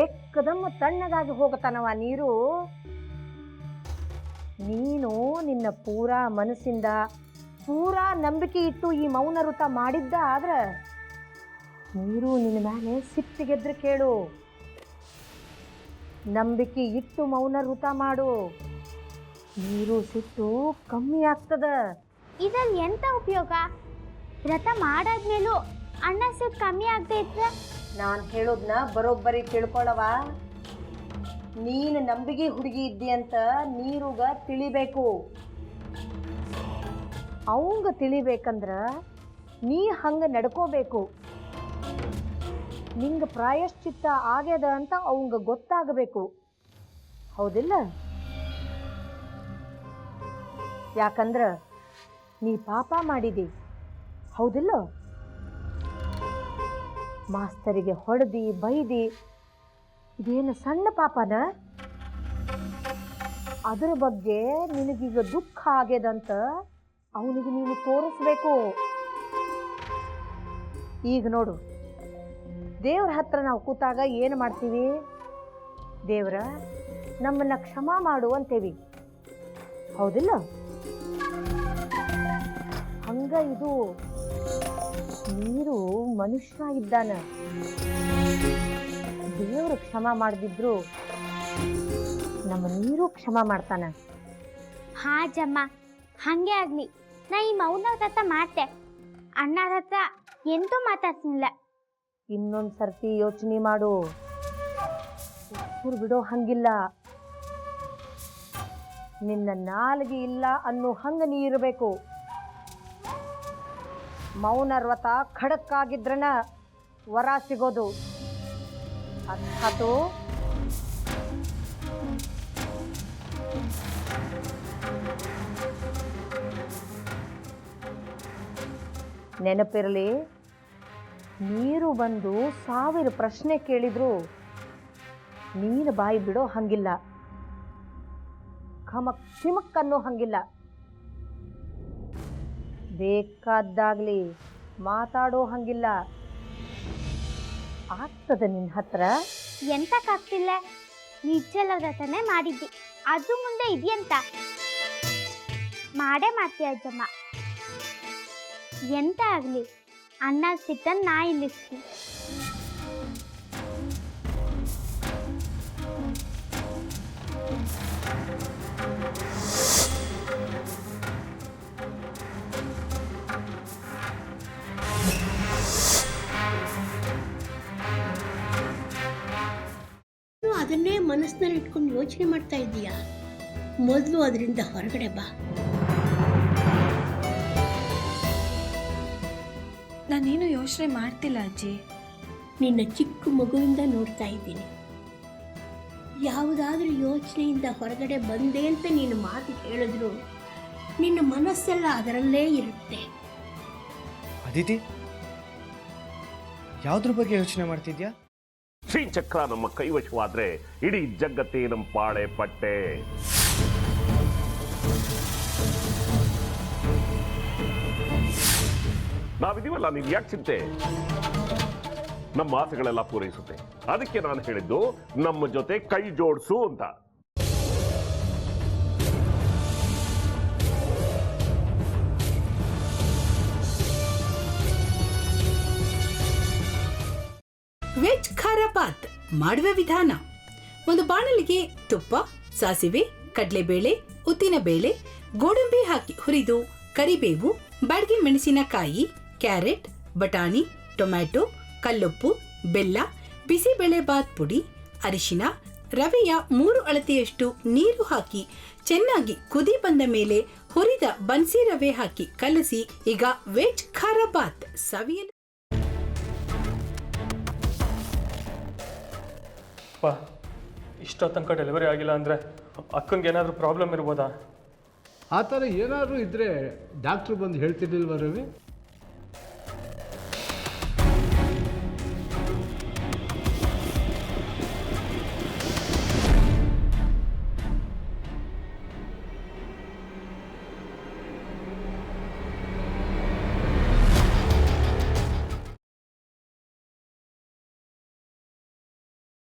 ಏಕದಮ್ಮ ತಣ್ಣಗಾಗಿ ಹೋಗತನವ ನೀರು. ನೀನು ನಿನ್ನ ಪೂರಾ ಮನಸ್ಸಿಂದ ಪೂರಾ ನಂಬಿಕೆ ಇಟ್ಟು ಈ ಮೌನ ವೃತ ಮಾಡಿದ್ದ ಆದ್ರೆ ನೀರು ನಿನ್ನ ಮೇಲೆ ಸಿಟ್ಟಿಗೆದ್ರೆ ಕೇಳು. ನಂಬಿಕೆ ಇಟ್ಟು ಮೌನ ವೃತ ಮಾಡು, ನೀರು ಸಿಟ್ಟು ಕಮ್ಮಿ ಆಗ್ತದ. ಇದ್ರಲ್ಲಿ ಎಂತ ಉಪಯೋಗ? ವ್ರತ ಮಾಡಾದ್ಮೇಲೂ ಅಣ್ಣ ಸಿಟ್ಟು ಕಮ್ಮಿ ಆಗದೆ ಇದ್ರೆ? ನಾನು ಹೇಳೋದನ್ನ ಬರೋಬ್ಬರಿ ತಿಳ್ಕೊಳ್ಳವ. ನೀನು ನಂಬಿಕೆ ಹುಡುಗಿ ಇದ್ದಿ ಅಂತ ನೀರುಗ ತಿಳಿಬೇಕು. ಅವಂಗ ತಿಳಿಬೇಕಂದ್ರ ನೀ ಹಂಗ ನಡ್ಕೋಬೇಕು. ನಿಂಗ ಪ್ರಾಯಶ್ಚಿತ್ತ ಆಗ್ಯದ ಅಂತ ಅವಂಗ ಗೊತ್ತಾಗಬೇಕು, ಹೌದಿಲ್ಲ? ಯಾಕಂದ್ರ ನೀ ಪಾಪ ಮಾಡಿದಿ, ಹೌದಿಲ್ಲ? ಮಾಸ್ತರಿಗೆ ಹೊಡೆದಿ ಬೈದಿ, ಇದೇನು ಸಣ್ಣ ಪಾಪನ? ಅದರ ಬಗ್ಗೆ ನಿನಗೀಗ ದುಃಖ ಆಗ್ಯದಂತ ಅವನಿಗೆ ನೀನು ತೋರಿಸ್ಬೇಕು. ಈಗ ನೋಡು, ದೇವ್ರ ಹತ್ರ ನಾವು ಕೂತಾಗ ಏನು ಮಾಡ್ತೀವಿ? ದೇವ್ರ ನಮ್ಮನ್ನ ಕ್ಷಮಾ ಮಾಡು ಅಂತೇವಿ, ಹೌದಿಲ್ಲ? ಹಂಗ ಇದು ನೀರು ಮನುಷ್ಯ ಇದ್ದಾನ. ದೇವ್ರು ಕ್ಷಮಾ ಮಾಡದಿದ್ರು ನಮ್ಮ ನೀರು ಕ್ಷಮಾ ಮಾಡ್ತಾನ. ಹಾ ಜಮ್ಮ, ಹಂಗೆ ಆಗ್ಲಿ. ನಾ ಈ ಮೌನ ವ್ರತ ಮಾಡ್ತೆ. ಅಣ್ಣರ ಹತ್ರ ಎಂತೂ ಮಾತಾಡ್ಸಿಲ್ಲ. ಇನ್ನೊಂದು ಸರ್ತಿ ಯೋಚನೆ ಮಾಡು, ಬಿಡೋ ಹಂಗಿಲ್ಲ. ನಿನ್ನ ನಾಲ್ಗೆ ಇಲ್ಲ ಅನ್ನೋ ಹಂಗ ನೀ ಇರಬೇಕು. ಮೌನ ವ್ರತ ಖಡಕ್ಕಾಗಿದ್ರನ ವರ ಸಿಗೋದು, ಅರ್ಥಾತು? ನೆನಪಿರಲಿ, ನೀರು ಬಂದು 1000 ಪ್ರಶ್ನೆ ಕೇಳಿದ್ರು ನೀನು ಬಾಯಿ ಬಿಡೋ ಹಂಗಿಲ್ಲ, ಖಮಕ್ ಚಿಮಕ್ ಅನ್ನೋ ಹಂಗಿಲ್ಲ. ಬೇಕಾದ್ದಾಗ್ಲಿ ಮಾತಾಡೋ ಹಂಗಿಲ್ಲ. ಆಗ್ತದ ನಿನ್ನ ಹತ್ರ? ಎಂತಕ್ಕಾಗ್ತಿಲ್ಲ? ನಿಜ್ಜಲ ವ್ರತನೇ ಮಾಡಿದ್ದಿ, ಅದು ಮುಂದೆ ಇದೆಯಂತ ಮಾಡೇ ಮಾಡ್ತೀಯ ಅಜ್ಜಮ್ಮ. ಎಂತ ಆಗ್ಲಿ ಅಣ್ಣ ಸಿಟ್ಟನ್ ನಾ ಇಲ್ಲಿಸ್ತೀನಿ. ಅದನ್ನೇ ಮನಸ್ಸಿನಲ್ಲಿ ಇಟ್ಕೊಂಡು ಯೋಚನೆ ಮಾಡ್ತಾ ಇದ್ದೀಯಾ? ಮೊದಲು ಅದರಿಂದ ಹೊರಗಡೆ ಬಾ. ನಾನೇನು ಯೋಚನೆ ಮಾಡ್ತಿಲ್ಲ ಅಜ್ಜಿ. ನಿನ್ನ ಚಿಕ್ಕ ಮಗುವಿಂದ ನೋಡ್ತಾ ಇದ್ದೀನಿ. ಯಾವುದಾದ್ರೂ ಯೋಚನೆಯಿಂದ ಹೊರಗಡೆ ಬಂದೆ ಅಂತ ನೀನು ಮಾತು ಹೇಳಿದ್ರು ನಿನ್ನ ಮನಸ್ಸೆಲ್ಲ ಅದರಲ್ಲೇ ಇರುತ್ತೆ. ಅದಿತಿ, ಯಾವುದ್ರ ಬಗ್ಗೆ ಯೋಚನೆ ಮಾಡ್ತಿದ್ಯಾ? ಶ್ರೀಚಕ್ರ ನಮ್ಮ ಕೈವಶವಾದ್ರೆ ಇಡೀ ಜಗತ್ತೇ ನಮ್ಮ ಪಾಳೆ ಪಟ್ಟೆ. ನಾವಿದೀವಲ್ಲ, ನೀವು ಯಾಕೆ ಚಿಂತೆ? ನಮ್ಮ ಆಸೆಗಳೆಲ್ಲ ಪೂರೈಸುತ್ತೆ. ಅದಕ್ಕೆ ನಾನು ಹೇಳಿದ್ದು ನಮ್ಮ ಜೊತೆ ಕೈ ಜೋಡಿಸು ಅಂತ. ವೆಜ್ ಖಾರ ಬಾತ್ ಮಾಡುವ ವಿಧಾನ: ಒಂದು ಬಾಣಲಿಗೆ ತುಪ್ಪ, ಸಾಸಿವೆ, ಕಡಲೆಬೇಳೆ, ಉದ್ದಿನಬೇಳೆ, ಗೋಡಂಬಿ ಹಾಕಿ ಹುರಿದು ಕರಿಬೇವು, ಬಾಡಿಗೆ ಮೆಣಸಿನಕಾಯಿ, ಕ್ಯಾರೆಟ್, ಬಟಾಣಿ, ಟೊಮ್ಯಾಟೊ, ಕಲ್ಲುಪ್ಪು, ಬೆಲ್ಲ, ಬಿಸಿಬೇಳೆ ಬಾತ್ ಪುಡಿ, ಅರಿಶಿನ, ರವೆಯ 3 ಅಳತೆಯಷ್ಟು ನೀರು ಹಾಕಿ ಚೆನ್ನಾಗಿ ಕುದಿ ಬಂದ ಮೇಲೆ ಹುರಿದ ಬನ್ಸಿ ರವೆ ಹಾಕಿ ಕಲಸಿ. ಈಗ ವೆಜ್ ಖಾರ ಬಾತ್ ಸವಿಯಲು. ಇಷ್ಟೋ ತನಕ ಡೆಲಿವರಿ ಆಗಿಲ್ಲ ಅಂದರೆ ಅಕ್ಕಂಗೆ ಏನಾದರೂ ಪ್ರಾಬ್ಲಮ್ ಇರ್ಬೋದಾ? ಆ ಥರ ಏನಾದರೂ ಇದ್ದರೆ ಡಾಕ್ಟ್ರು ಬಂದು ಹೇಳ್ತಿರ್ಲಿಲ್ವ ರವಿ?